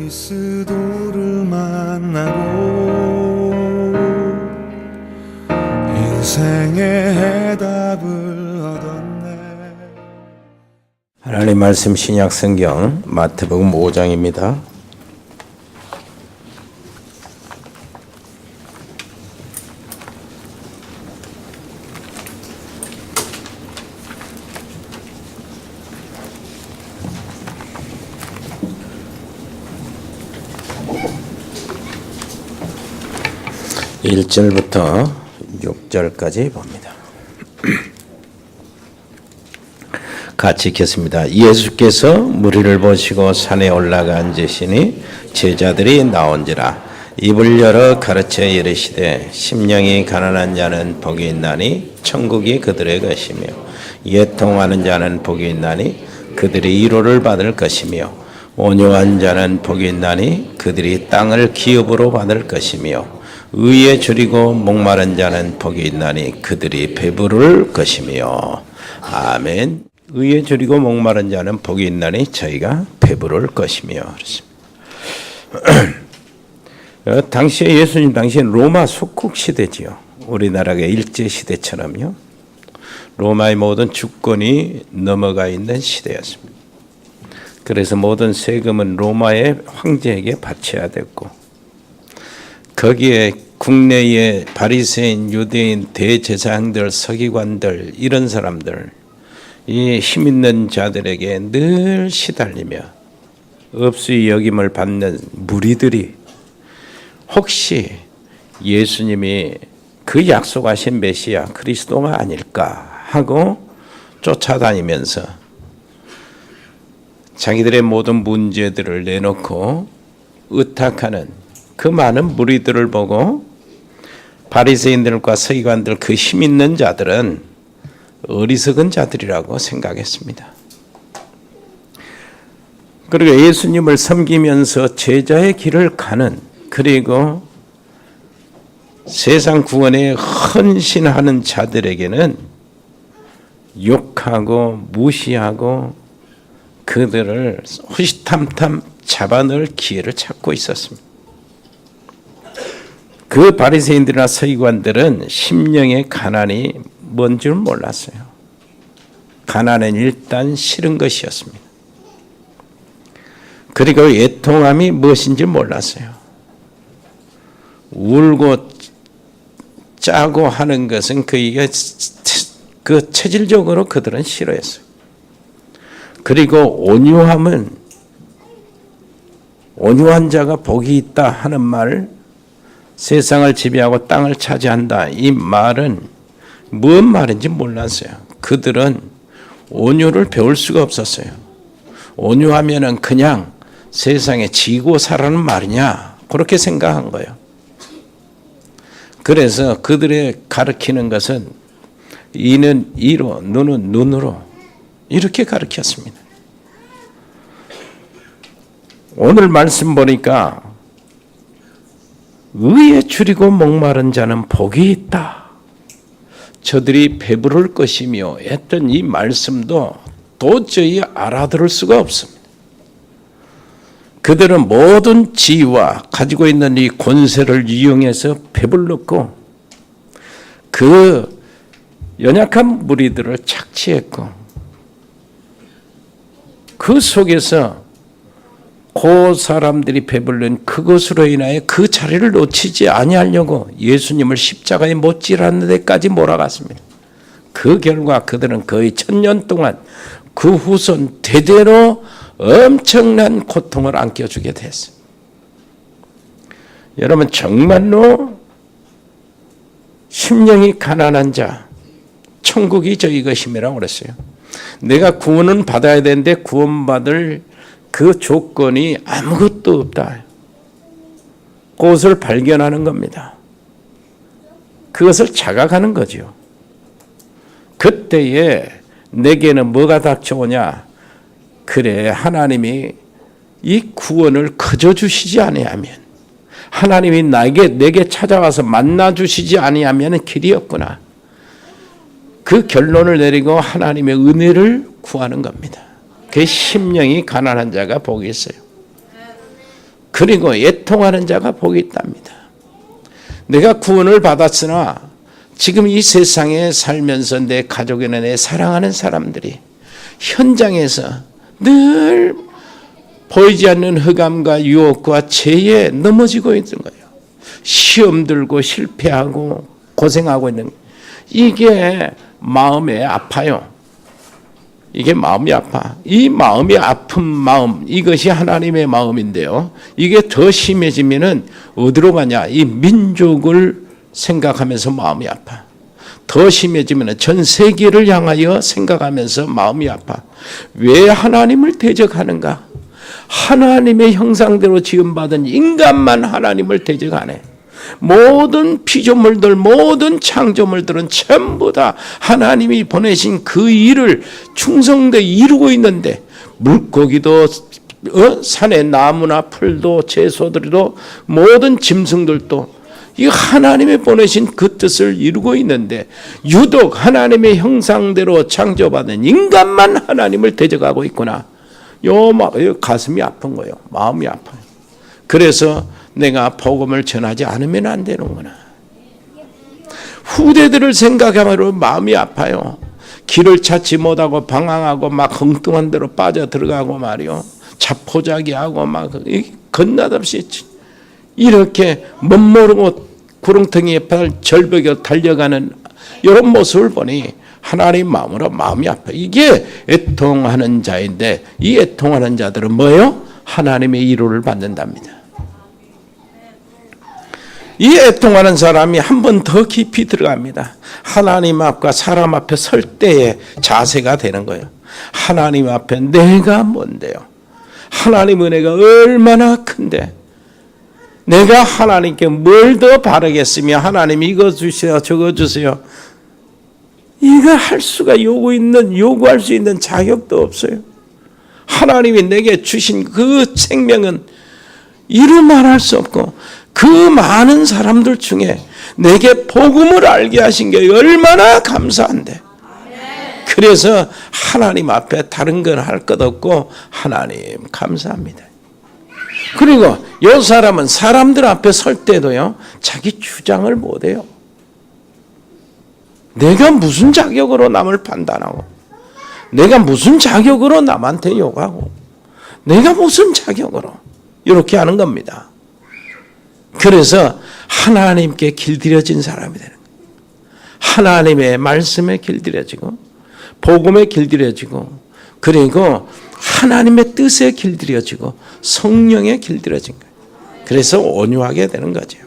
그리스도를 만나고 인생의 해답을 얻었네. 하나님 말씀 신약 성경 마태복음 5장입니다. (1절부터) (6절까지) 봅니다. 같이 읽겠습니다. 예수께서 무리를 보시고 산에 올라가 앉으시니 제자들이 나온지라. 입을 열어 가르쳐 이르시되 심령이 가난한 자는 복이 있나니 천국이 그들의 것이며 애통하는 자는 복이 있나니 그들이 위로를 받을 것이며 온유한 자는 복이 있나니 그들이 땅을 기업으로 받을 것이며 의에 줄이고 목마른 자는 복이 있나니 그들이 배부를 것이며. 아멘. 의에 줄이고 목마른 자는 복이 있나니 저희가 배부를 것이며. 그렇습니다. 당시에 예수님 당시엔 로마 속국 시대지요. 우리나라가 일제 시대처럼요. 로마의 모든 주권이 넘어가 있는 시대였습니다. 그래서 모든 세금은 로마의 황제에게 바쳐야 됐고, 거기에 국내의 바리새인, 유대인, 대제사장들, 서기관들 이런 사람들, 이 힘 있는 자들에게 늘 시달리며 업수의 여김을 받는 무리들이 혹시 예수님이 그 약속하신 메시아 그리스도가 아닐까 하고 쫓아다니면서 자기들의 모든 문제들을 내놓고 의탁하는 그 많은 무리들을 보고 바리새인들과 서기관들, 그 힘 있는 자들은 어리석은 자들이라고 생각했습니다. 그리고 예수님을 섬기면서 제자의 길을 가는, 그리고 세상 구원에 헌신하는 자들에게는 욕하고 무시하고 그들을 호시탐탐 잡아넣을 기회를 찾고 있었습니다. 그 바리새인들이나 서기관들은 심령의 가난이 뭔 줄 몰랐어요. 가난은 일단 싫은 것이었습니다. 그리고 애통함이 무엇인지 몰랐어요. 울고 짜고 하는 것은 그 체질적으로 그들은 싫어했어요. 그리고 온유함은, 온유한 자가 복이 있다 하는 말, 세상을 지배하고 땅을 차지한다, 이 말은 무슨 말인지 몰랐어요. 그들은 온유를 배울 수가 없었어요. 온유하면은 그냥 세상에 지고 살라는 말이냐, 그렇게 생각한 거예요. 그래서 그들의 가르치는 것은 이는 이로, 눈은 눈으로, 이렇게 가르쳤습니다. 오늘 말씀 보니까 의에 줄이고 목마른 자는 복이 있다, 저들이 배부를 것이며 했던 이 말씀도 도저히 알아들을 수가 없습니다. 그들은 모든 지위와 가지고 있는 이 권세를 이용해서 배불렀고, 그 연약한 무리들을 착취했고, 그 속에서 그 사람들이 배불른 그것으로 인하여 그 자리를 놓치지 아니하려고 예수님을 십자가에 못 찔하는 데까지 몰아갔습니다. 그 결과 그들은 거의 1000년 동안 그 후손 대대로 엄청난 고통을 안겨주게 됐어요. 여러분, 정말로 심령이 가난한 자, 천국이 저희 것임이라고 그랬어요. 내가 구원은 받아야 되는데 구원받을 그 조건이 아무것도 없다. 그것을 발견하는 겁니다. 그것을 자각하는 거죠. 그때에 내게는 뭐가 닥쳐오냐? 그래, 하나님이 이 구원을 거저 주시지 아니하면, 하나님이 내게 찾아와서 만나 주시지 아니하면 길이 없구나. 그 결론을 내리고 하나님의 은혜를 구하는 겁니다. 그 심령이 가난한 자가 복이 있어요. 그리고 애통하는 자가 복이 있답니다. 내가 구원을 받았으나 지금 이 세상에 살면서 내 가족이나 내 사랑하는 사람들이 현장에서 늘 보이지 않는 흑암과 유혹과 죄에 넘어지고 있는 거예요. 시험 들고 실패하고 고생하고 있는 거예요. 이게 마음에 아파요. 이게 마음이 아파. 이 마음이 아픈 마음, 이것이 하나님의 마음인데요. 이게 더 심해지면은 어디로 가냐? 이 민족을 생각하면서 마음이 아파. 더 심해지면은 전 세계를 향하여 생각하면서 마음이 아파. 왜 하나님을 대적하는가? 하나님의 형상대로 지음받은 인간만 하나님을 대적하네. 모든 피조물들, 모든 창조물들은 전부 다 하나님이 보내신 그 일을 충성되게 이루고 있는데, 물고기도 산의 나무나 풀도 채소들도 모든 짐승들도 이 하나님이 보내신 그 뜻을 이루고 있는데, 유독 하나님의 형상대로 창조받은 인간만 하나님을 대적하고 있구나. 요 가슴이 아픈 거예요. 마음이 아파요. 그래서 내가 복음을 전하지 않으면 안 되는구나. 후대들을 생각하면 마음이 아파요. 길을 찾지 못하고 방황하고 막 엉뚱한 데로 빠져 들어가고 말이요. 자포자기하고 막 건너없이 이렇게 멋모르고 구렁텅이에 절벽에 달려가는 이런 모습을 보니 하나님 마음으로 마음이 아파요. 이게 애통하는 자인데, 이 애통하는 자들은 뭐예요? 하나님의 위로를 받는답니다. 이 애통하는 사람이 한 번 더 깊이 들어갑니다. 하나님 앞과 사람 앞에 설 때의 자세가 되는 거예요. 하나님 앞에 내가 뭔데요? 하나님 은혜가 얼마나 큰데 내가 하나님께 뭘 더 바라겠으며, 하나님 이거 주세요 저거 주세요, 이거 할 수가 요구할 수 있는 자격도 없어요. 하나님이 내게 주신 그 생명은 이루 말할 수 없고, 그 많은 사람들 중에 내게 복음을 알게 하신 게 얼마나 감사한데. 그래서 하나님 앞에 다른 건 할 것 없고 하나님 감사합니다. 그리고 이 사람은 사람들 앞에 설 때도요, 자기 주장을 못해요. 내가 무슨 자격으로 남을 판단하고, 내가 무슨 자격으로 남한테 욕하고, 내가 무슨 자격으로 이렇게 하는 겁니다. 그래서 하나님께 길들여진 사람이 되는 거예요. 하나님의 말씀에 길들여지고, 복음에 길들여지고, 그리고 하나님의 뜻에 길들여지고, 성령에 길들여진 거예요. 그래서 온유하게 되는 거죠.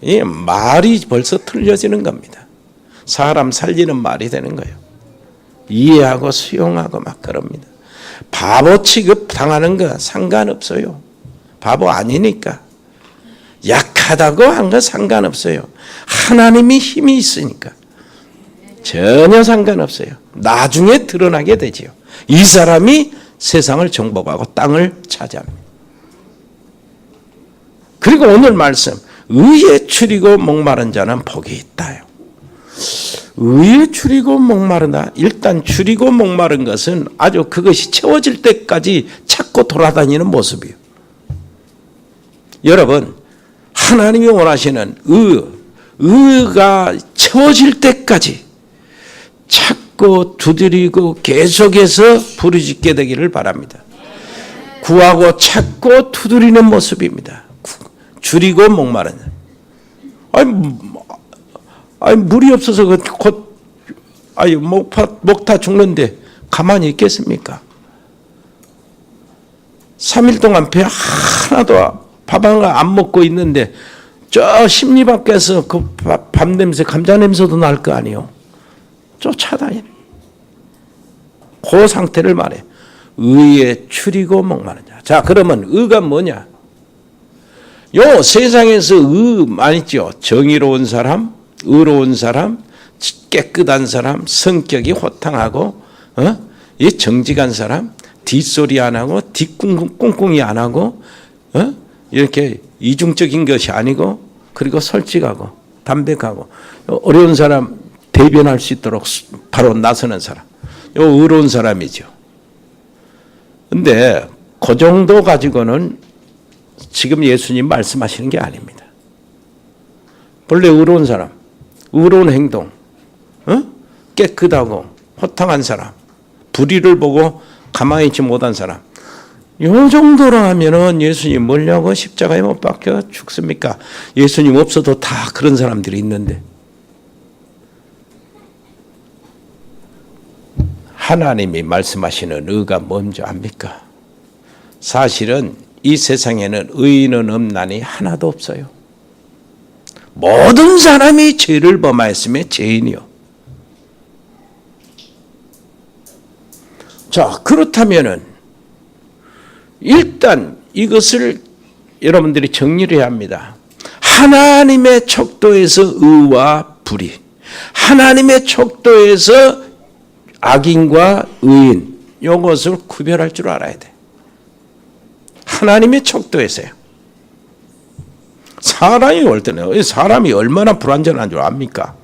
이 말이 벌써 틀려지는 겁니다. 사람 살리는 말이 되는 거예요. 이해하고 수용하고 막 그럽니다. 바보 취급 당하는 거 상관없어요. 바보 아니니까. 약하다고 한 거 상관없어요. 하나님이 힘이 있으니까 전혀 상관없어요. 나중에 드러나게 되지요. 이 사람이 세상을 정복하고 땅을 차지합니다. 그리고 오늘 말씀, 의에 추리고 목마른 자는 복이 있다요. 의에 추리고 목마르다. 일단 추리고 목마른 것은 아주 그것이 채워질 때까지 찾고 돌아다니는 모습이에요. 여러분, 하나님이 원하시는 의가 채워질 때까지 찾고 두드리고 계속해서 부르짖게 되기를 바랍니다. 구하고 찾고 두드리는 모습입니다. 줄이고 목마른. 아니 물이 없어서 곧 목 타 죽는데 가만히 있겠습니까? 3일 동안 배 하나도 밥 안 먹고 있는데 저 심리 밖에서 그 밥 냄새, 감자 냄새도 날 거 아니에요. 쫓아다니는. 그 상태를 말해. 의에 추리고 목마른 자. 자, 그러면 의가 뭐냐? 요 세상에서 의 많죠. 정의로운 사람, 의로운 사람, 깨끗한 사람, 성격이 호탕하고, 이 정직한 사람, 뒷소리 안 하고, 뒷꿍꿍이 안 하고, 이렇게 이중적인 것이 아니고, 그리고 솔직하고, 담백하고, 어려운 사람 대변할 수 있도록 바로 나서는 사람. 요 의로운 사람이죠. 근데 그 정도 가지고는 지금 예수님 말씀하시는 게 아닙니다. 본래 의로운 사람, 의로운 행동, 깨끗하고 호탕한 사람, 불의를 보고 가만히 있지 못한 사람, 요 정도로 하면은 예수님 뭐냐고 십자가에 못 박혀 죽습니까? 예수님 없어도 다 그런 사람들이 있는데, 하나님이 말씀하시는 의가 뭔지 압니까? 사실은 이 세상에는 의인은 없나니 하나도 없어요. 모든 사람이 죄를 범하였으며 죄인이요. 자, 그렇다면은 일단 이것을 여러분들이 정리를 해야 합니다. 하나님의 척도에서 의와 불의, 하나님의 척도에서 악인과 의인, 이것을 구별할 줄 알아야 돼. 하나님의 척도에서요. 사람이 올 때는 사람이 얼마나 불완전한 줄 압니까?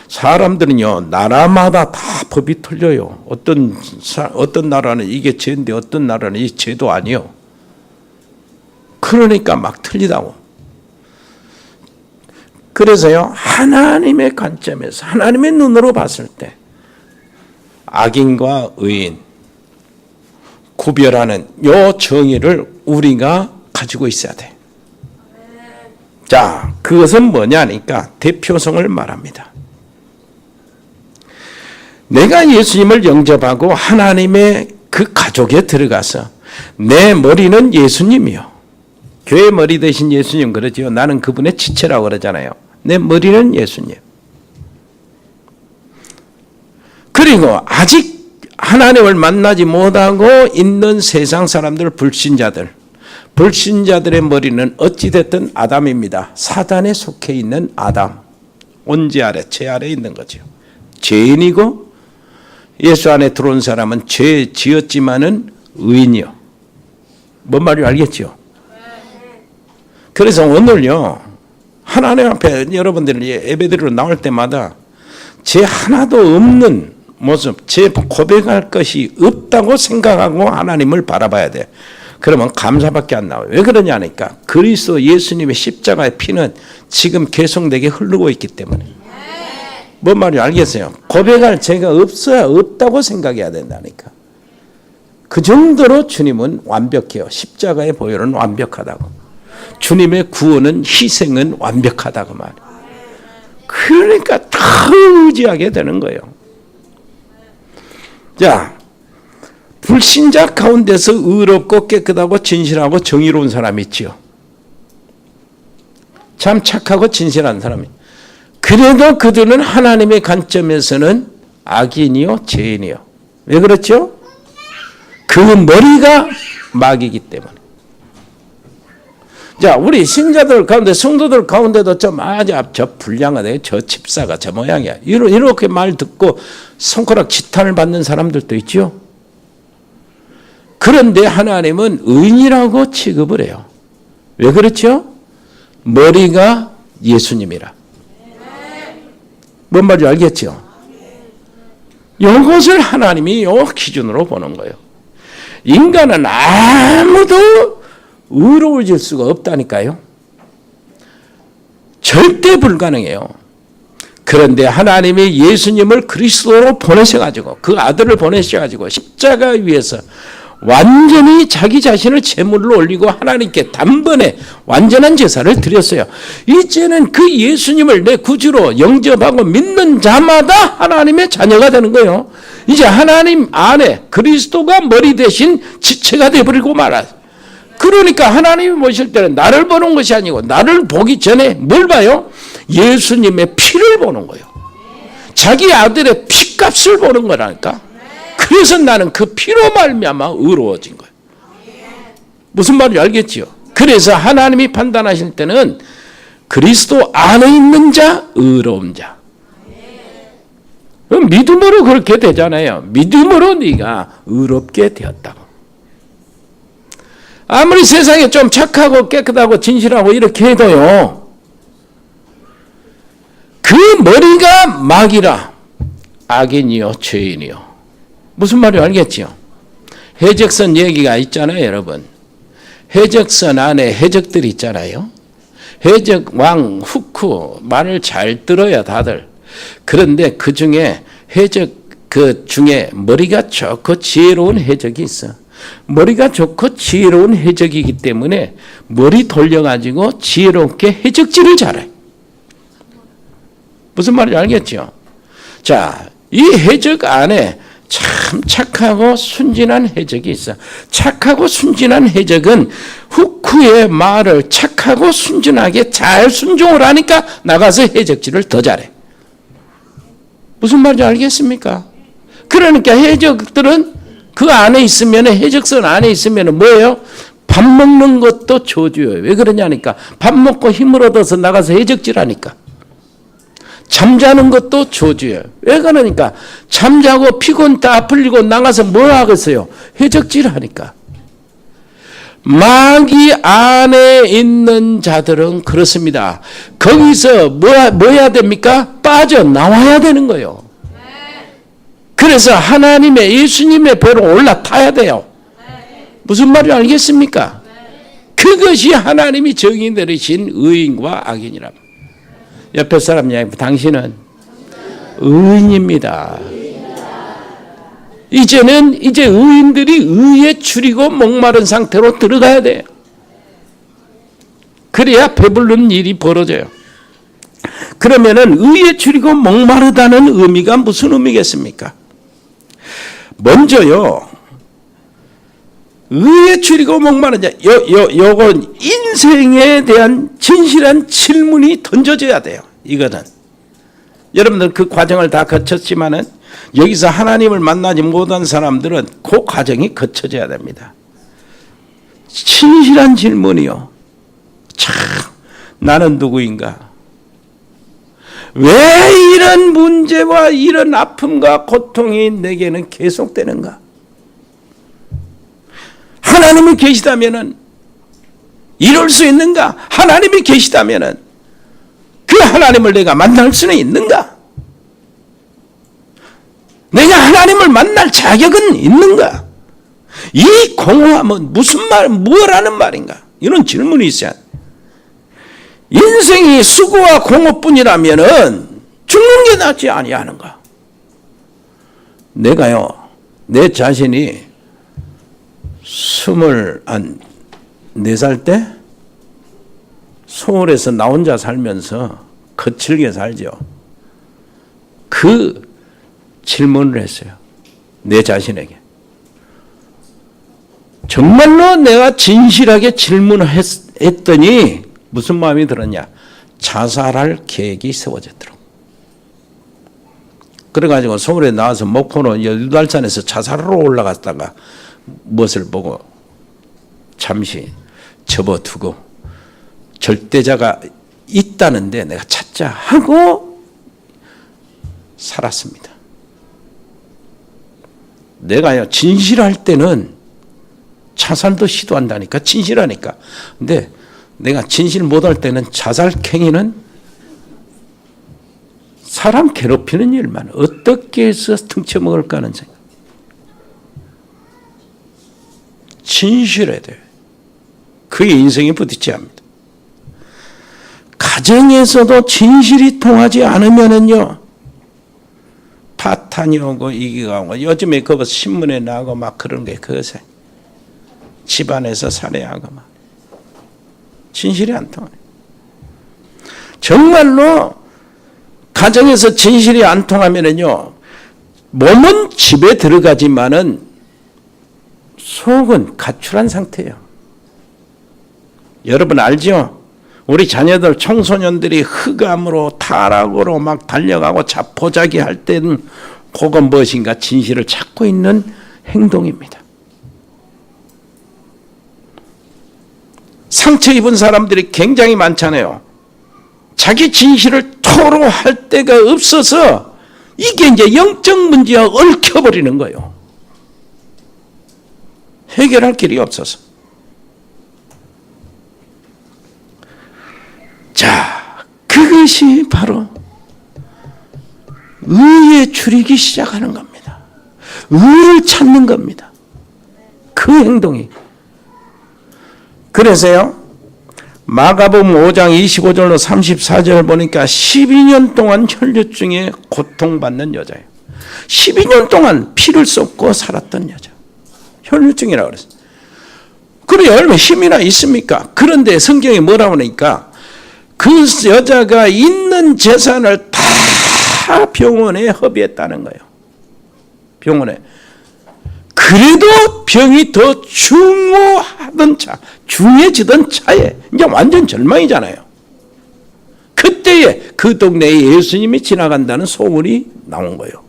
사람들은요, 나라마다 다 법이 틀려요. 어떤 나라는 이게 죄인데 어떤 나라는 이 죄도 아니요. 그러니까 막 틀리다고. 그래서요, 하나님의 관점에서, 하나님의 눈으로 봤을 때 악인과 의인 구별하는 요 정의를 우리가 가지고 있어야 돼. 자, 그것은 뭐냐니까 대표성을 말합니다. 내가 예수님을 영접하고 하나님의 그 가족에 들어가서 내 머리는 예수님이요. 교회 머리 대신 예수님 그러지요. 나는 그분의 지체라고 그러잖아요. 내 머리는 예수님. 그리고 아직 하나님을 만나지 못하고 있는 세상 사람들, 불신자들의 머리는 어찌됐든 아담입니다. 사단에 속해 있는 아담, 온지 아래, 죄 아래 있는 거죠. 죄인이고 예수 안에 들어온 사람은 죄 지었지만은 의인이요. 뭔 말인지 알겠죠? 그래서 오늘요, 하나님 앞에 여러분들이 예배드리러 나올 때마다 죄 하나도 없는 모습, 죄 고백할 것이 없다고 생각하고 하나님을 바라봐야 돼. 그러면 감사밖에 안 나와요. 왜 그러냐니까 그리스도 예수님의 십자가의 피는 지금 계속되게 흐르고 있기 때문에. 뭔 말인지 알겠어요? 고백할 죄가 없어야 없다고 생각해야 된다니까. 그 정도로 주님은 완벽해요. 십자가의 보혈은 완벽하다고. 주님의 구원은, 희생은 완벽하다고 말이에요. 그러니까 다 의지하게 되는 거예요. 자, 불신자 가운데서 의롭고 깨끗하고 진실하고 정의로운 사람이 있지요. 참 착하고 진실한 사람이. 그래도 그들은 하나님의 관점에서는 악인이요, 죄인이요. 왜 그렇죠? 그 머리가 마귀이기 때문에. 자, 우리 신자들 가운데, 성도들 가운데도 저 불량하다, 저 집사가 저 모양이야. 이렇게 말 듣고 손가락 지탄을 받는 사람들도 있죠. 그런데 하나님은 의인이라고 취급을 해요. 왜 그렇죠? 머리가 예수님이라. 뭔 말인지 알겠죠? 이것을 하나님이 요 기준으로 보는 거예요. 인간은 아무도 의로워질 수가 없다니까요. 절대 불가능해요. 그런데 하나님이 예수님을 그리스도로 보내셔가지고, 그 아들을 보내셔가지고 십자가 위에서 완전히 자기 자신을 제물로 올리고 하나님께 단번에 완전한 제사를 드렸어요. 이제는 그 예수님을 내 구주로 영접하고 믿는 자마다 하나님의 자녀가 되는 거예요. 이제 하나님 안에 그리스도가 머리 대신 지체가 되어버리고 말아요. 그러니까 하나님이 보실 때는 나를 보는 것이 아니고 나를 보기 전에 뭘 봐요? 예수님의 피를 보는 거예요. 자기 아들의 피값을 보는 거라니까. 그래서 나는 그 피로 말미암아 의로워진 거예요. 무슨 말인지 알겠지요? 그래서 하나님이 판단하실 때는 그리스도 안에 있는 자, 의로운 자. 믿음으로 그렇게 되잖아요. 믿음으로 네가 의롭게 되었다고. 아무리 세상에 좀 착하고 깨끗하고 진실하고 이렇게 해도요, 그 머리가 마귀라. 악인이요, 죄인이요. 무슨 말인지 알겠죠? 해적선 얘기가 있잖아요, 여러분. 해적선 안에 해적들이 있잖아요. 해적 왕 후쿠 말을 잘 들어야 다들. 그런데 그 중에 해적 그 중에 머리가 좋고 지혜로운 해적이 있어. 머리가 좋고 지혜로운 해적이기 때문에 머리 돌려가지고 지혜롭게 해적질을 잘해. 무슨 말인지 알겠죠? 자, 이 해적 안에 참 착하고 순진한 해적이 있어. 착하고 순진한 해적은 후쿠의 말을 착하고 순진하게 잘 순종을 하니까 나가서 해적질을 더 잘해. 무슨 말인지 알겠습니까? 그러니까 해적들은 그 안에 있으면, 해적선 안에 있으면 뭐예요? 밥 먹는 것도 조주예요. 왜 그러냐니까 밥 먹고 힘을 얻어서 나가서 해적질 하니까. 잠자는 것도 조주예요. 왜 그러니까 잠자고 피곤 다 풀리고 나가서 뭐 하겠어요? 해적질 하니까. 마귀 안에 있는 자들은 그렇습니다. 거기서 뭐 해야 됩니까? 빠져나와야 되는 거예요. 그래서 하나님의 예수님의 배로 올라타야 돼요. 무슨 말인지 알겠습니까? 그것이 하나님이 정의 내리신 의인과 악인이랍니다. 옆에 사람 이야기, 당신은 의인입니다. 이제는 이제 의인들이 의에 줄이고 목마른 상태로 들어가야 돼요. 그래야 배부른 일이 벌어져요. 그러면은 의에 줄이고 목마르다는 의미가 무슨 의미겠습니까? 먼저요, 의에 줄이고 목마르냐, 요건 인생에 대한 진실한 질문이 던져져야 돼요. 이거는 여러분들 그 과정을 다 거쳤지만은 여기서 하나님을 만나지 못한 사람들은 그 과정이 거쳐져야 됩니다. 진실한 질문이요. 참, 나는 누구인가? 왜 이런 문제와 이런 아픔과 고통이 내게는 계속되는가? 하나님이 계시다면은 이룰 수 있는가? 하나님이 계시다면은 그 하나님을 내가 만날 수는 있는가? 내가 하나님을 만날 자격은 있는가? 이 공허함은 무슨 말, 뭐라는 말인가? 이런 질문이 있어야 돼. 인생이 수고와 공허뿐이라면은 죽는 게 낫지 아니하는가? 내가요, 내 자신이 24살 때 서울에서 나 혼자 살면서 거칠게 살죠. 그 질문을 했어요. 내 자신에게. 정말로 내가 진실하게 질문을 했더니 무슨 마음이 들었냐? 자살할 계획이 세워졌더라고. 그래가지고 서울에 나와서 목포로 유달산에서 자살하러 올라갔다가 무엇을 보고 잠시 접어두고 절대자가 있다는데 내가 찾자 하고 살았습니다. 내가요, 진실할 때는 자살도 시도한다니까, 진실하니까. 근데 내가 진실 못할 때는 자살행위는 사람 괴롭히는 일만 어떻게 해서 등쳐먹을까 하는 생각. 진실해야 돼요. 그게 인생에 부딪혀야 합니다. 가정에서도 진실이 통하지 않으면은요, 파탄이 오고 이기가 오고, 요즘에 그거 신문에 나오고 막 그런 게 그것에 집안에서 살해하고 막 진실이 안 통해요. 정말로 가정에서 진실이 안 통하면은요, 몸은 집에 들어가지만은 속은 가출한 상태예요. 여러분 알죠? 우리 자녀들, 청소년들이 흑암으로 타락으로 막 달려가고 자포자기 할 때는 그건 무엇인가 진실을 찾고 있는 행동입니다. 상처 입은 사람들이 굉장히 많잖아요. 자기 진실을 토로할 데가 없어서 이게 이제 영적 문제와 얽혀버리는 거예요. 해결할 길이 없어서. 자, 그것이 바로 의에 줄이기 시작하는 겁니다. 의를 찾는 겁니다. 그 행동이. 그래서요, 마가복음 5장 25절로 34절 보니까 12년 동안 혈류증에 고통받는 여자예요. 12년 동안 피를 쏟고 살았던 여자. 혈류증이라고 그랬어요. 그래, 얼마나 힘이나 있습니까? 그런데 성경에 뭐라고 하니까 그 여자가 있는 재산을 다 병원에 허비했다는 거예요. 병원에. 그래도 병이 더 중해지던 차에 이제 완전 절망이잖아요. 그때에 그 동네에 예수님이 지나간다는 소문이 나온 거예요.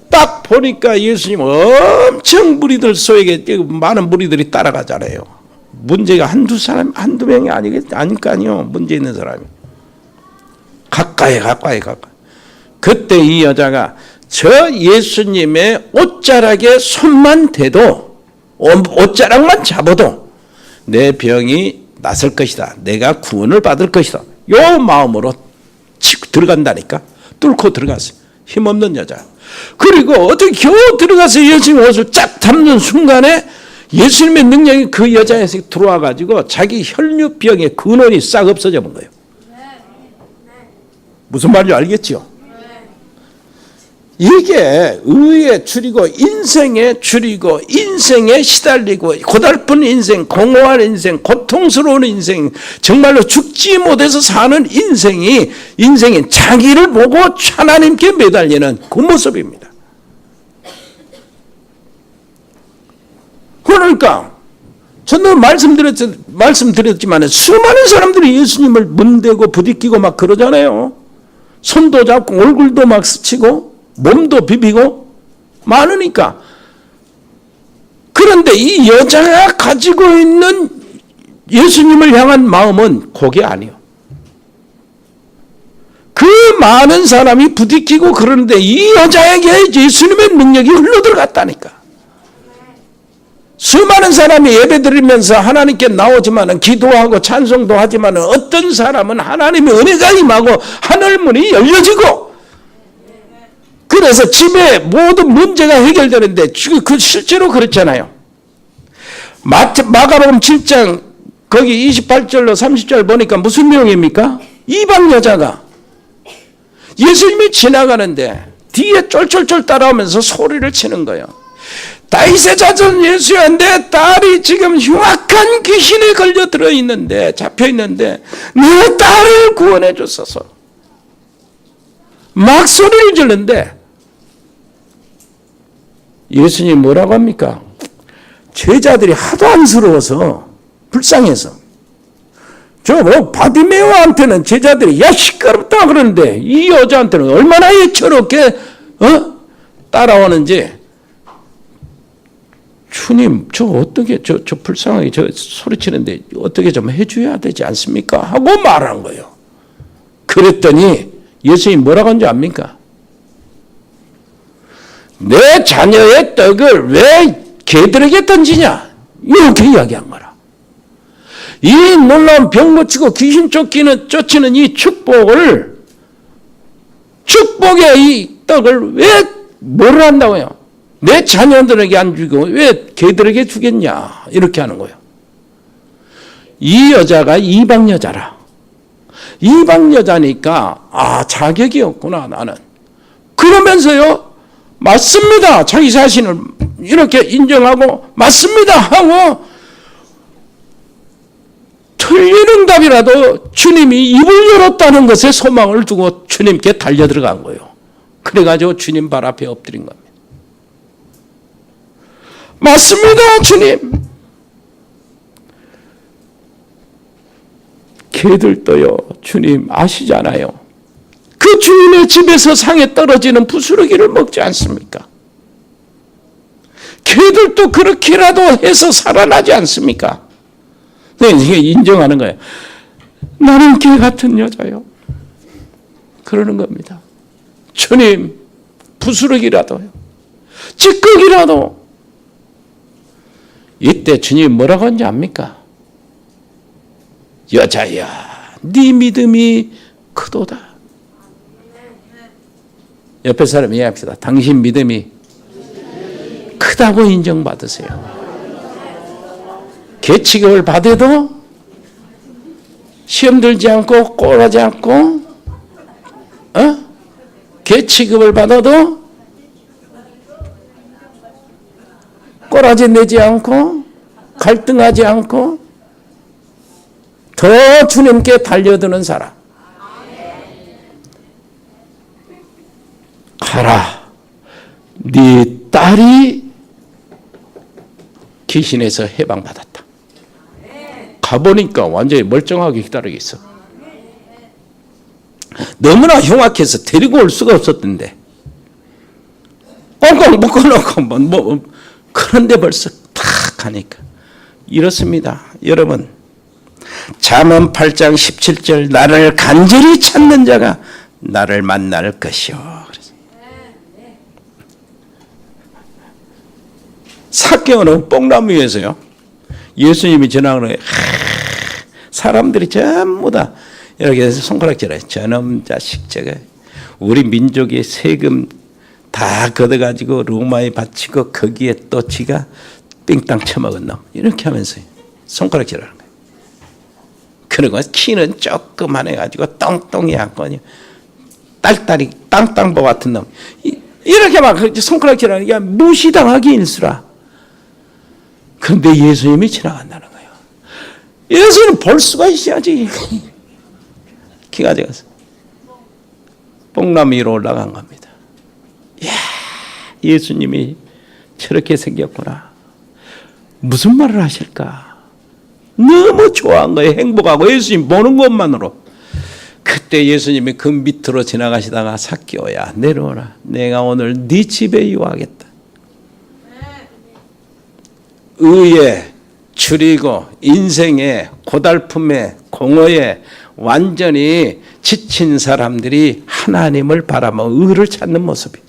딱 보니까 예수님 엄청 무리들 속에 많은 무리들이 따라가잖아요. 문제가 한두 명이 아닐 거 아니에요. 문제 있는 사람이. 가까이. 그때 이 여자가 저 예수님의 옷자락에 손만 대도, 옷자락만 잡아도 내 병이 낫을 것이다. 내가 구원을 받을 것이다. 요 마음으로 치고 들어간다니까. 뚫고 들어갔어요. 힘없는 여자. 그리고 어떻게 겨우 들어가서 예수님 옷을 쫙 잡는 순간에 예수님의 능력이 그 여자에서 들어와 가지고 자기 혈류병의 근원이 싹 없어져 본 거예요. 무슨 말인지 알겠죠? 이게 의에 줄이고 인생에 줄이고 인생에 시달리고 고달픈 인생, 공허한 인생, 고통스러운 인생, 정말로 죽지 못해서 사는 인생이 자기를 보고 하나님께 매달리는 그 모습입니다. 그러니까 저는 말씀드렸지만 수많은 사람들이 예수님을 문대고 부딪히고 막 그러잖아요. 손도 잡고 얼굴도 막 스치고 몸도 비비고 많으니까. 그런데 이 여자가 가지고 있는 예수님을 향한 마음은 그게 아니에요. 그 많은 사람이 부딪히고 그러는데 이 여자에게 예수님의 능력이 흘러들어갔다니까. 수많은 사람이 예배드리면서 하나님께 나오지만 기도하고 찬송도 하지만 어떤 사람은 하나님의 은혜가 임하고 하늘문이 열려지고 그래서 집에 모든 문제가 해결되는데 그 실제로 그렇잖아요. 마가복음 7장 거기 28절로 30절 보니까 무슨 내용입니까? 이방 여자가 예수님이 지나가는데 뒤에 쫄쫄쫄 따라오면서 소리를 치는 거예요. 다윗의 자손 예수야인데 딸이 지금 흉악한 귀신에 걸려 들어있는데 잡혀있는데 내 딸을 구원해 줬소서. 막 소리를 지르는데 예수님 뭐라고 합니까? 제자들이 하도 안쓰러워서 불쌍해서 저 바디메오한테는 제자들이 야 시끄럽다 그러는데 이 여자한테는 얼마나 애처롭게 따라오는지 주님 저 어떻게 저 불쌍하게 저 소리치는데 어떻게 좀 해줘야 되지 않습니까? 하고 말한 거예요. 그랬더니 예수님 뭐라고 한지 압니까? 내 자녀의 떡을 왜 개들에게 던지냐? 이렇게 이야기한 거라. 이 놀라운 병 고치고 귀신 쫓치는 이 축복의 이 떡을 왜 뭐를 한다고요? 내 자녀들에게 안 주고 왜 개들에게 주겠냐? 이렇게 하는 거예요. 이 여자가 이방 여자라. 이방 여자니까 자격이 없구나 나는. 그러면서요. 맞습니다. 자기 자신을 이렇게 인정하고 맞습니다 하고 틀린 응답이라도 주님이 입을 열었다는 것에 소망을 두고 주님께 달려 들어간 거예요. 그래가지고 주님 발 앞에 엎드린 겁니다. 맞습니다 주님. 개들도요 주님 아시잖아요. 그 주인의 집에서 상에 떨어지는 부스러기를 먹지 않습니까? 개들도 그렇게라도 해서 살아나지 않습니까? 네, 이게 인정하는 거예요. 나는 개 같은 여자요. 그러는 겁니다. 주님, 부스러기라도요. 찌꺼기라도. 이때 주님 뭐라고 하는지 압니까? 여자야, 네 믿음이 크도다. 옆에 사람 이해합시다. 당신 믿음이 크다고 인정받으세요. 계치급을 받아도 시험 들지 않고 꼴하지 않고, 계치급을 받아도 꼴하지 내지 않고 갈등하지 않고 더 주님께 달려드는 사람. 가라, 네 딸이 귀신에서 해방받았다. 가보니까 완전히 멀쩡하게 기다리고 있어. 너무나 흉악해서 데리고 올 수가 없었던데 꽁꽁 묶어놓고 그런데 벌써 탁 가니까 이렇습니다. 여러분, 잠언 8장 17절 나를 간절히 찾는 자가 나를 만날 것이요. 삭개오는 뽕나무 위에서요, 예수님이 지나가는 거예요. 사람들이 전부 다 이렇게 손가락질해요. 저놈 자식, 저거 우리 민족의 세금 다 걷어가지고 로마에 바치고 거기에 또 지가 삥땅 쳐먹은 놈, 이렇게 하면서 손가락질하는 거예요. 그리고 키는 조그만 해가지고 똥똥이 않고 딸딸이 땅땅보 같은 놈, 이렇게 막 손가락질하는 게 무시당하기 일수라. 그런데 예수님이 지나간다는 거예요. 예수는 볼 수가 있어야지. 기가 작아서 뽕나무 위로 올라간 겁니다. 이야, 예수님이 저렇게 생겼구나. 무슨 말을 하실까? 너무 좋아한 거예요. 행복하고 예수님 보는 것만으로. 그때 예수님이 그 밑으로 지나가시다가 삭개오야 내려오라. 내가 오늘 네 집에 유하겠다. 의에 줄이고 인생의 고달픔에 공허에 완전히 지친 사람들이 하나님을 바라보며 의를 찾는 모습이,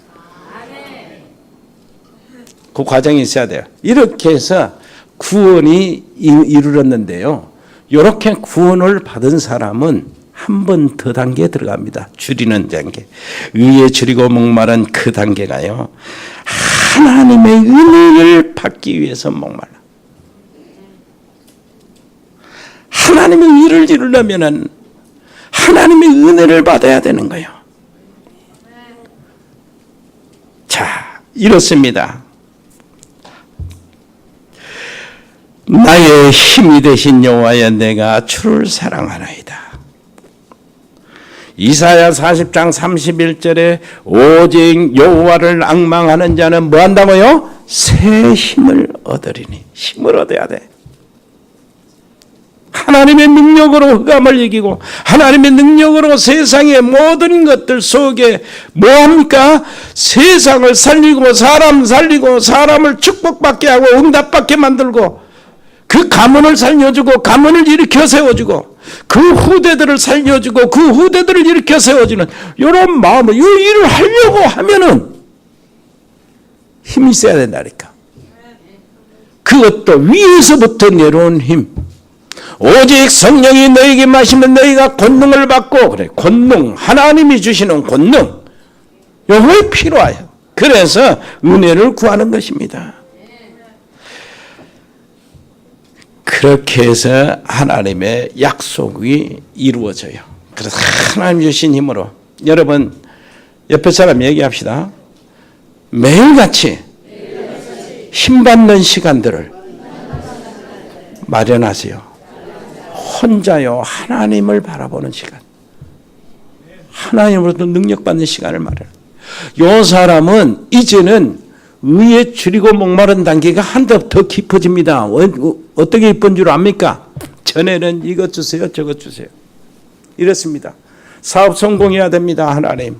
그 과정이 있어야 돼요. 이렇게 해서 구원이 이루어졌는데요, 이렇게 구원을 받은 사람은 한 번 더 단계에 들어갑니다. 줄이는 단계. 의에 줄이고 목마른 그 단계가요, 하나님의 은혜를 받기 위해서 목말라. 하나님의 일을 이루려면 하나님의 은혜를 받아야 되는 거예요. 자, 이렇습니다. 나의 힘이 되신 여호와여, 내가 주를 사랑하나이다. 이사야 40장 31절에 오직 여호와를 앙망하는 자는 뭐 한다고요? 새 힘을 얻으리니. 힘을 얻어야 돼. 하나님의 능력으로 흑암을 이기고 하나님의 능력으로 세상의 모든 것들 속에 뭐합니까? 세상을 살리고 사람 살리고 사람을 축복받게 하고 응답받게 만들고 그 가문을 살려주고 가문을 일으켜 세워주고 그 후대들을 살려주고 그 후대들을 일으켜 세워주는 이런 마음으로 이 일을 하려고 하면은 힘이 있어야 된다니까. 그것도 위에서부터 내려온 힘. 오직 성령이 너에게 마시면 너희가 권능을 받고, 그래, 권능, 하나님이 주시는 권능, 요게 필요해요. 그래서 은혜를 구하는 것입니다. 그렇게 해서 하나님의 약속이 이루어져요. 그래서 하나님 주신 힘으로, 여러분 옆에 사람 얘기합시다. 매일같이 힘받는 시간들을 마련하세요. 혼자요, 하나님을 바라보는 시간, 하나님으로부터 능력받는 시간을 마련해요. 이 사람은 이제는 의에 줄이고 목마른 단계가 한더 더 깊어집니다. 어떻게 깊은 줄 압니까? 전에는 이것 주세요, 저것 주세요, 이렇습니다. 사업 성공해야 됩니다, 하나님.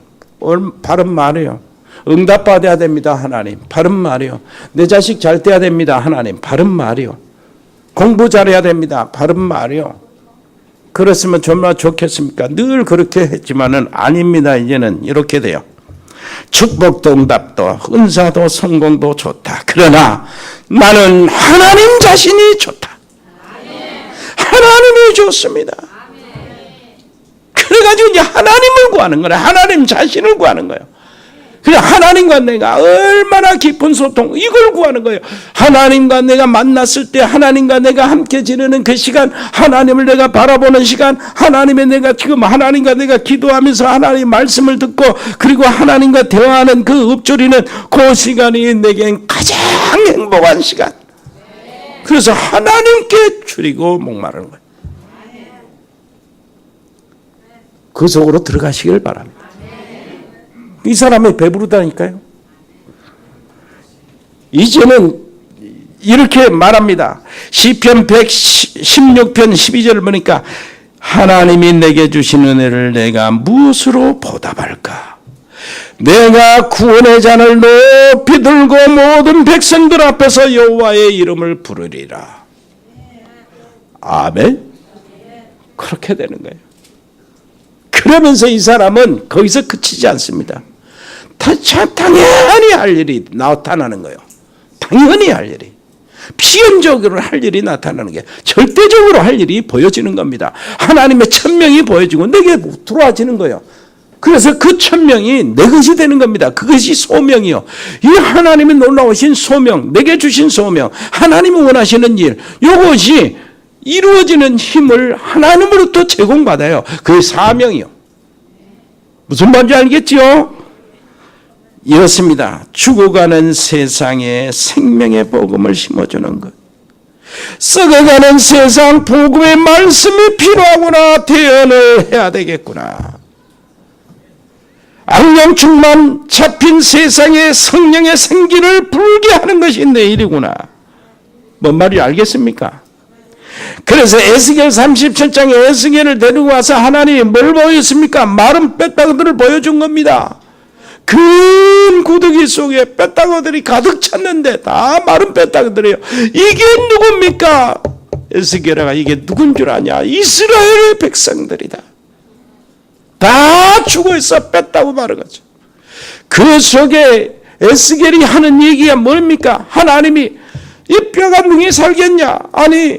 바른 말이요. 응답받아야 됩니다, 하나님. 바른 말이요. 내 자식 잘 돼야 됩니다, 하나님. 바른 말이요. 공부 잘해야 됩니다, 바른 말이요. 그랬으면 정말 좋겠습니까? 늘 그렇게 했지만은 아닙니다. 이제는 이렇게 돼요. 축복도 응답도 은사도 성공도 좋다. 그러나 나는 하나님 자신이 좋다. 하나님이 좋습니다. 그래가지고 이제 하나님을 구하는 거예요. 하나님 자신을 구하는 거예요. 그래, 하나님과 내가 얼마나 깊은 소통, 이걸 구하는 거예요. 하나님과 내가 만났을 때, 하나님과 내가 함께 지내는 그 시간, 하나님을 내가 바라보는 시간, 하나님과 내가 기도하면서 하나님의 말씀을 듣고, 그리고 하나님과 대화하는 그 읊조리는 그 시간이 내겐 가장 행복한 시간. 그래서 하나님께 줄이고 목마르는 거예요. 그 속으로 들어가시길 바랍니다. 이 사람이 배부르다니까요. 이제는 이렇게 말합니다. 시편 116편 12절을 보니까 하나님이 내게 주신 은혜를 내가 무엇으로 보답할까? 내가 구원의 잔을 높이 들고 모든 백성들 앞에서 여호와의 이름을 부르리라. 아멘. 그렇게 되는 거예요. 그러면서 이 사람은 거기서 그치지 않습니다. 당연히 할 일이 나타나는 거예요. 당연히 할 일이. 필연적으로 할 일이 나타나는 게 절대적으로 할 일이 보여지는 겁니다. 하나님의 천명이 보여지고 내게 들어와지는 거예요. 그래서 그 천명이 내 것이 되는 겁니다. 그것이 소명이요. 이 하나님의 놀라우신 소명, 내게 주신 소명, 하나님이 원하시는 일, 이것이 이루어지는 힘을 하나님으로부터 제공받아요. 그게 사명이요. 무슨 말인지 알겠지요? 이렇습니다. 죽어가는 세상에 생명의 복음을 심어주는 것. 썩어가는 세상 복음의 말씀이 필요하구나. 대언을 해야 되겠구나. 악령충만 잡힌 세상에 성령의 생기를 불게 하는 것이 내 일이구나. 뭔 말인지 알겠습니까? 그래서 에스겔 37장에 에스겔을 데리고 와서 하나님이 뭘 보였습니까? 마른 뼈다귀들을 보여준 겁니다. 큰 구더기 속에 뼈다귀들이 가득 찼는데 다 마른 뼈다귀들이에요. 이게 누굽니까? 에스겔아, 이게 누군 줄 아냐? 이스라엘의 백성들이다. 다 죽어있어. 뼈다귀 마른 거죠. 그 속에 에스겔이 하는 얘기가 뭡니까? 하나님이 이 뼈가 능히 살겠냐? 아니,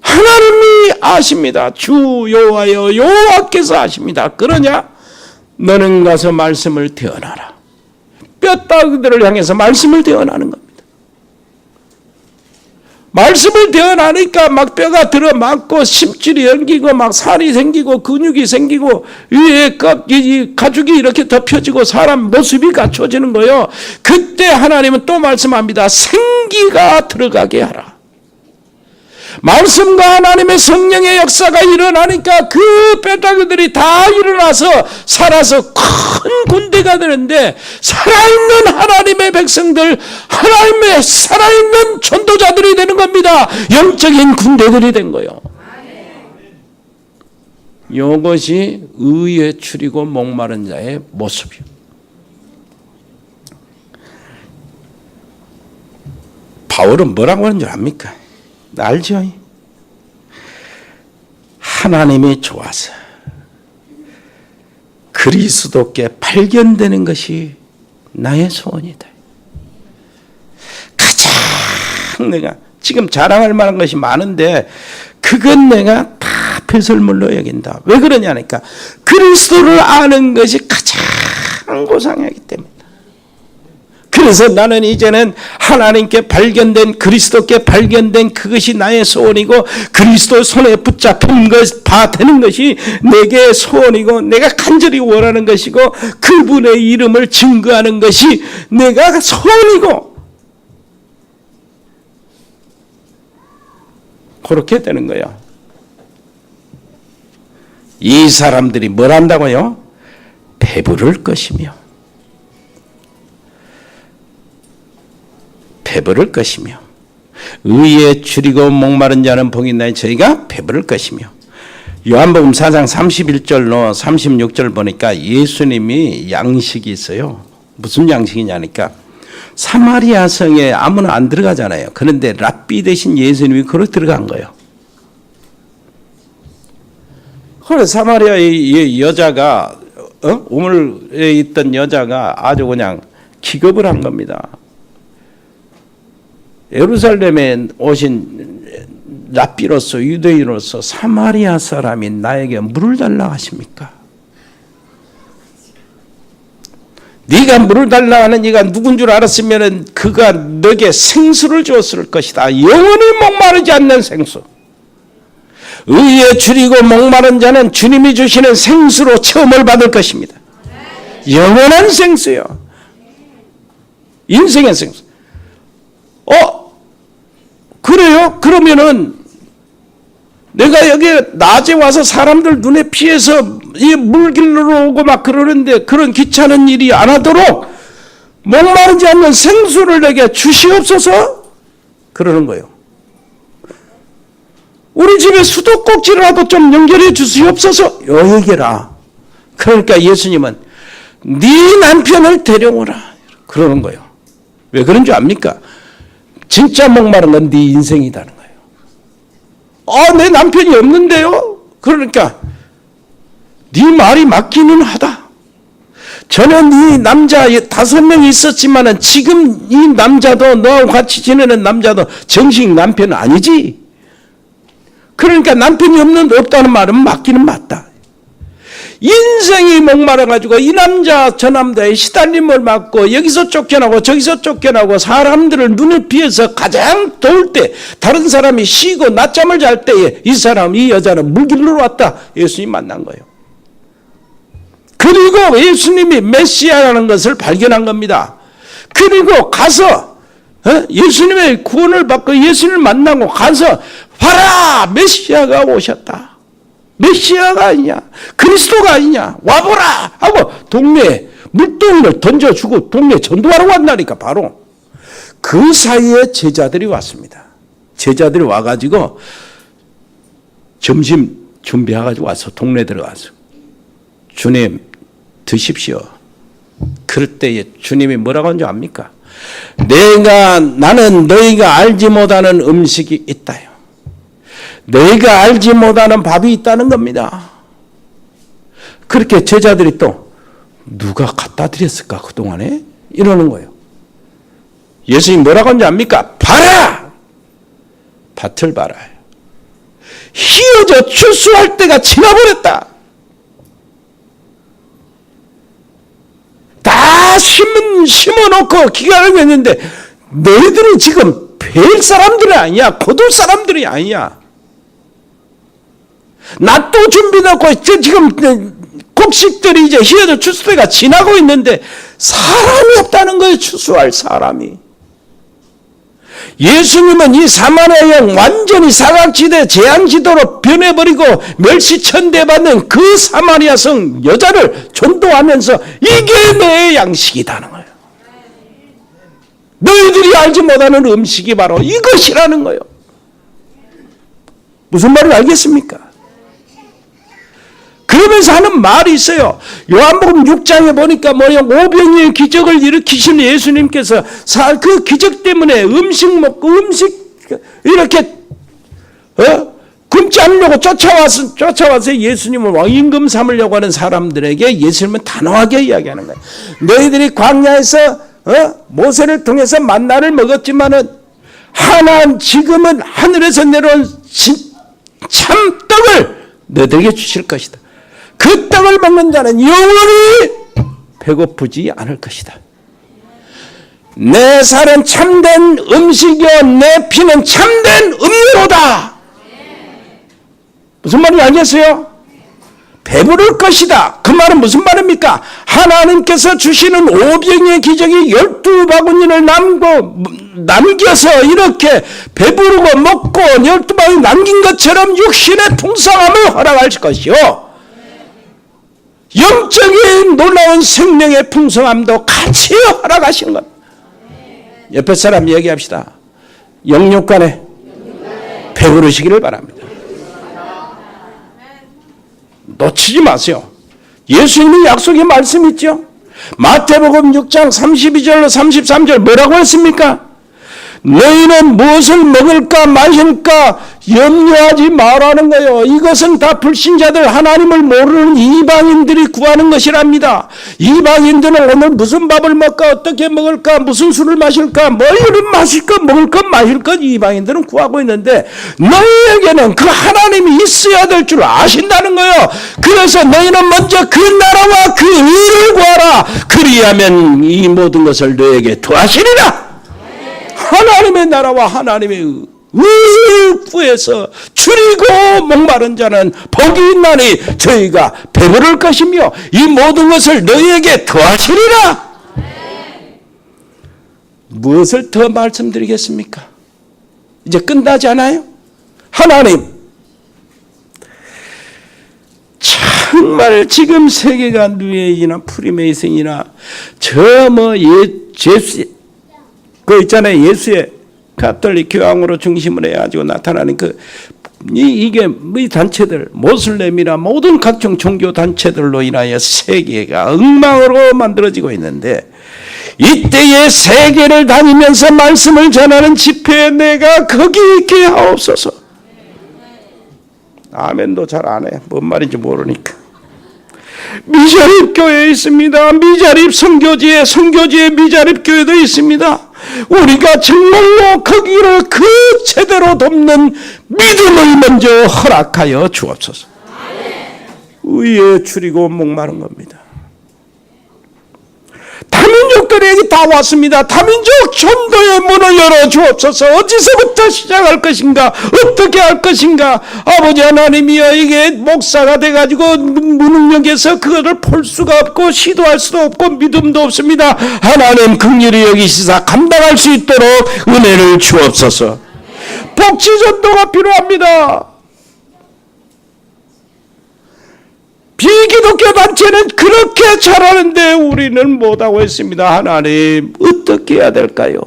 하나님이 아십니다. 주 여호와여, 여호와께서 아십니다. 그러냐? 너는 가서 말씀을 대언하라. 뼈다귀들을 향해서 말씀을 대언하는 겁니다. 말씀을 대언하니까 막 뼈가 들어맞고 심줄이 연기고 막 살이 생기고 근육이 생기고 위에 가죽이 이렇게 덮여지고 사람 모습이 갖춰지는 거예요. 그때 하나님은 또 말씀합니다. 생기가 들어가게 하라. 말씀과 하나님의 성령의 역사가 일어나니까 그 뼈다귀들이 다 일어나서 살아서 큰 군대가 되는데 살아있는 하나님의 백성들, 하나님의 살아있는 전도자들이 되는 겁니다. 영적인 군대들이 된 거예요. 이것이 의에 추리고 목마른 자의 모습이요. 바울은 뭐라고 하는 줄 압니까? 알죠? 하나님이 좋아서 그리스도께 발견되는 것이 나의 소원이다. 가장 내가 지금 자랑할 만한 것이 많은데 그건 내가 다 배설물로 여긴다. 왜 그러냐니까 그리스도를 아는 것이 가장 고상하기 때문에. 그래서 나는 이제는 하나님께 발견된, 그리스도께 발견된 그것이 나의 소원이고 그리스도 손에 붙잡힌 것, 되는 것이 내게 소원이고 내가 간절히 원하는 것이고 그분의 이름을 증거하는 것이 내가 소원이고 그렇게 되는 거예요. 이 사람들이 뭘 한다고요? 배부를 것이며 배부를 것이며 의에 줄이고 목마른 자는 복이 있나니 저희가 배부를 것이며 요한복음 4장 31절로 36절 보니까 예수님이 양식이 있어요. 무슨 양식이냐니까 사마리아 성에 아무나 안 들어가잖아요. 그런데 랍비 대신 예수님이 거기 들어간 거예요. 그래서 사마리아의 여자가 우물에 있던 여자가 아주 그냥 기겁을 한 겁니다. 예루살렘에 오신 랍비로서 유대인으로서 사마리아 사람이 나에게 물을 달라 하십니까? 네가 물을 달라 하는 이가 누군 줄 알았으면 그가 너에게 생수를 주었을 것이다. 영원히 목마르지 않는 생수. 의에 줄이고 목마른 자는 주님이 주시는 생수로 체험을 받을 것입니다. 영원한 생수요. 인생의 생수. 그래요? 그러면은 내가 여기 낮에 와서 사람들 눈에 피해서 이 물길로 오고 막 그러는데 그런 귀찮은 일이 안 하도록 목마르지 않는 생수를 내게 주시옵소서 그러는 거예요. 우리 집에 수도꼭지라도 좀 연결해 주시옵소서 요 얘기라. 그러니까 예수님은 네 남편을 데려오라 그러는 거예요. 왜 그런 줄 압니까? 진짜 목마른 건 네 인생이라는 거예요. 내 남편이 없는데요? 그러니까 네 말이 맞기는 하다. 저는 이 남자 5명이 있었지만은 지금 이 남자도 너하고 같이 지내는 남자도 정식 남편은 아니지. 그러니까 남편이 없다는 말은 맞기는 맞다. 인생이 목마르가지고 이 남자 저 남자의 시달림을 받고 여기서 쫓겨나고 저기서 쫓겨나고 사람들을 눈에 피해서 가장 더울 때 다른 사람이 쉬고 낮잠을 잘 때에 이 여자는 물길로 왔다. 예수님 만난 거예요. 그리고 예수님이 메시아라는 것을 발견한 겁니다. 그리고 가서 예수님의 구원을 받고 예수님을 만나고 가서 봐라 메시아가 오셨다. 메시아가 아니냐 그리스도가 아니냐 와보라 하고 동네에 물동이를 던져주고 동네에 전도하러 왔다니까. 바로 그 사이에 제자들이 왔습니다. 제자들이 와가지고 점심 준비해가지고 와서 동네 들어가서 주님 드십시오. 그럴 때에 주님이 뭐라고 하는 줄 압니까? 나는 너희가 알지 못하는 음식이 있다요. 너희가 알지 못하는 밥이 있다는 겁니다. 그렇게 제자들이 또 누가 갖다 드렸을까 그동안에? 이러는 거예요. 예수님이 뭐라고 하는지 압니까? 봐라! 밭을 봐라. 휘어져 추수할 때가 지나버렸다. 다 심어놓고 기간을 했는데 너희들이 지금 뵐 사람들이 아니야. 거둘 사람들이 아니야. 낫도 준비해놓고 지금 곡식들이 이제 휘어져 추수 때가 지나고 있는데 사람이 없다는 거예요. 추수할 사람이. 예수님은 이 사마리아 양 완전히 사각지대 재앙지도로 변해버리고 멸시천대받는 그 사마리아 성 여자를 전도하면서 이게 내 양식이다는 거예요. 너희들이 알지 못하는 음식이 바로 이것이라는 거예요. 무슨 말인지 알겠습니까? 그러면서 하는 말이 있어요. 요한복음 6장에 보니까 오병이의 기적을 일으키신 예수님께서 그 기적 때문에 음식 먹고 이렇게 굶지 않으려고 쫓아와서 예수님을 왕임금 삼으려고 하는 사람들에게 예수님은 단호하게 이야기하는 거예요. 너희들이 광야에서 모세를 통해서 만나를 먹었지만은 지금은 하늘에서 내려온 참 떡을 너희들에게 주실 것이다. 그 떡을 먹는 자는 영원히 배고프지 않을 것이다. 내 살은 참된 음식이요 내 피는 참된 음료다. 무슨 말인지 알겠어요? 배부를 것이다. 그 말은 무슨 말입니까? 하나님께서 주시는 오병의 기적이 12바구니를 남겨서 이렇게 배부르고 먹고 12바구니 남긴 것처럼 육신의 풍성함을 허락할 것이요 영적인 놀라운 생명의 풍성함도 같이 허락하시는 겁니다. 옆에 사람 얘기합시다. 영육간에 배부르시기를 바랍니다. 놓치지 마세요. 예수님의 약속의 말씀 있죠. 마태복음 6장 32절로 33절 뭐라고 했습니까? 너희는 무엇을 먹을까 마실까 염려하지 말라는 거예요. 이것은 다 불신자들, 하나님을 모르는 이방인들이 구하는 것이랍니다. 이방인들은 오늘 무슨 밥을 먹을까, 어떻게 먹을까, 무슨 술을 마실까, 뭘 마실 것, 먹을 것, 마실 것 이방인들은 구하고 있는데 너희에게는 그 하나님이 있어야 될 줄 아신다는 거예요. 그래서 너희는 먼저 그 나라와 그 의를 구하라. 그리하면 이 모든 것을 너희에게 더하시리라. 하나님의 나라와 하나님의 의를 구해서 줄이고 목마른 자는 복이 있나니 저희가 배부를 것이며 이 모든 것을 너희에게 더하시리라. 무엇을 더 말씀드리겠습니까? 이제 끝나지 않아요? 하나님 정말 지금 세계가 뉴에이지나 프리메이슨이나 저 제수 그 있잖아요. 예수의 가톨릭 교황으로 중심을 해가지고 나타나는 이게 이 단체들, 모슬렘이나 모든 각종 종교 단체들로 인하여 세계가 엉망으로 만들어지고 있는데 이때에 세계를 다니면서 말씀을 전하는 집회에 내가 거기 있게 하옵소서. 아멘도 잘 안 해. 뭔 말인지 모르니까. 미자립 교회에 있습니다. 미자립 선교지에 미자립 교회도 있습니다. 우리가 정말로 거기를 그 제대로 돕는 믿음을 먼저 허락하여 주옵소서. 의에 줄이고 목마른 겁니다. 다민족들에게 다 왔습니다. 다민족 전도의 문을 열어 주옵소서. 어디서부터 시작할 것인가, 어떻게 할 것인가. 아버지 하나님이여, 이게 목사가 돼가지고 무능력에서 그것을 볼 수가 없고 시도할 수도 없고 믿음도 없습니다. 하나님 긍휼히 여기시사 감당할 수 있도록 은혜를 주옵소서. 복지 전도가 필요합니다. 비기독교 단체는 그렇게 잘하는데 우리는 못하고 있습니다. 하나님 어떻게 해야 될까요?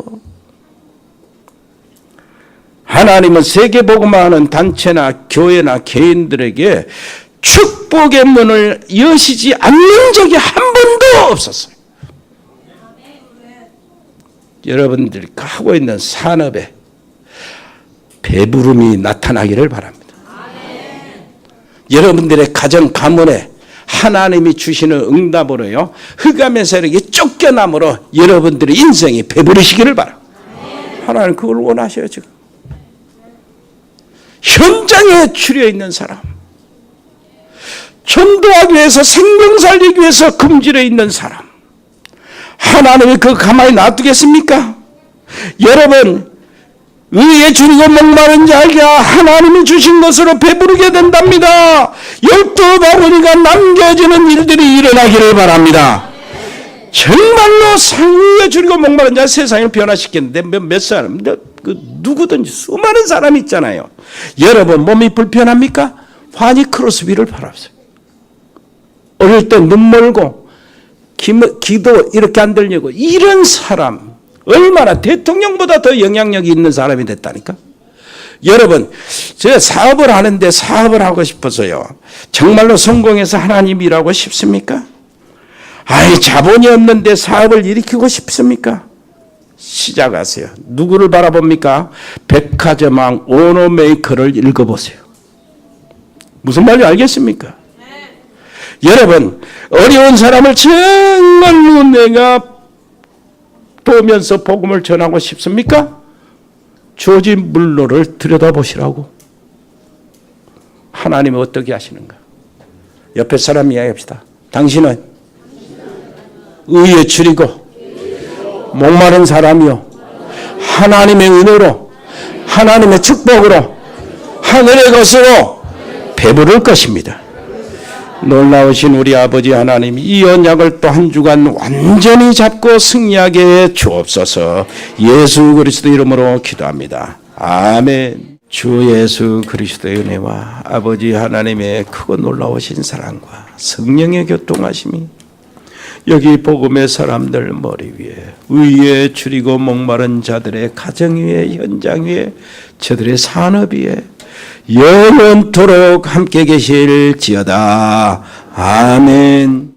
하나님은 세계복음화하는 단체나 교회나 개인들에게 축복의 문을 여시지 않는 적이 한 번도 없었어요. 여러분들이 하고 있는 산업에 배부름이 나타나기를 바랍니다. 여러분들의 가정 가문에 하나님이 주시는 응답으로요, 흑암의 세력이 쫓겨남으로 여러분들의 인생이 배부르시기를 바랍니다. 하나님 그걸 원하셔요. 지금 현장에 추려 있는 사람, 전도하기 위해서 생명 살리기 위해서 금질에 있는 사람, 하나님이 그거 가만히 놔두겠습니까? 여러분 의에 줄이고 목마른 자가 하나님이 주신 것으로 배부르게 된답니다. 12바구니가 남겨지는 일들이 일어나기를 바랍니다. 정말로 의에 줄이고 목마른 자 세상을 변화시키는데 몇 사람, 누구든지 수많은 사람이 있잖아요. 여러분 몸이 불편합니까? 환히 크로스비를 바라보세요. 어릴 때 눈 멀고 기도 이렇게 안 들려고 이런 사람 얼마나 대통령보다 더 영향력이 있는 사람이 됐다니까. 여러분 제가 사업을 하는데 사업을 하고 싶어서요, 정말로 성공해서 하나님 일하고 싶습니까? 아이 자본이 없는데 사업을 일으키고 싶습니까? 시작하세요. 누구를 바라봅니까? 백화점왕 오너메이커를 읽어보세요. 무슨 말인지 알겠습니까? 여러분 어려운 사람을 정말로 내가 보면서 복음을 전하고 싶습니까? 조지 물러를 들여다보시라고. 하나님은 어떻게 하시는가? 옆에 사람 이야기합시다. 당신은 의에 줄이고 목마른 사람이요, 하나님의 은혜로 하나님의 축복으로 하늘의 것으로 배부를 것입니다. 놀라우신 우리 아버지 하나님, 이 언약을 또 한 주간 완전히 잡고 승리하게 해 주옵소서. 예수 그리스도 이름으로 기도합니다. 아멘. 주 예수 그리스도의 은혜와 아버지 하나님의 크고 놀라우신 사랑과 성령의 교통하심이 여기 복음의 사람들 머리 위에, 의에 줄이고 목마른 자들의 가정 위에, 현장 위에, 저들의 산업 위에 영원토록 함께 계실지어다. 아멘.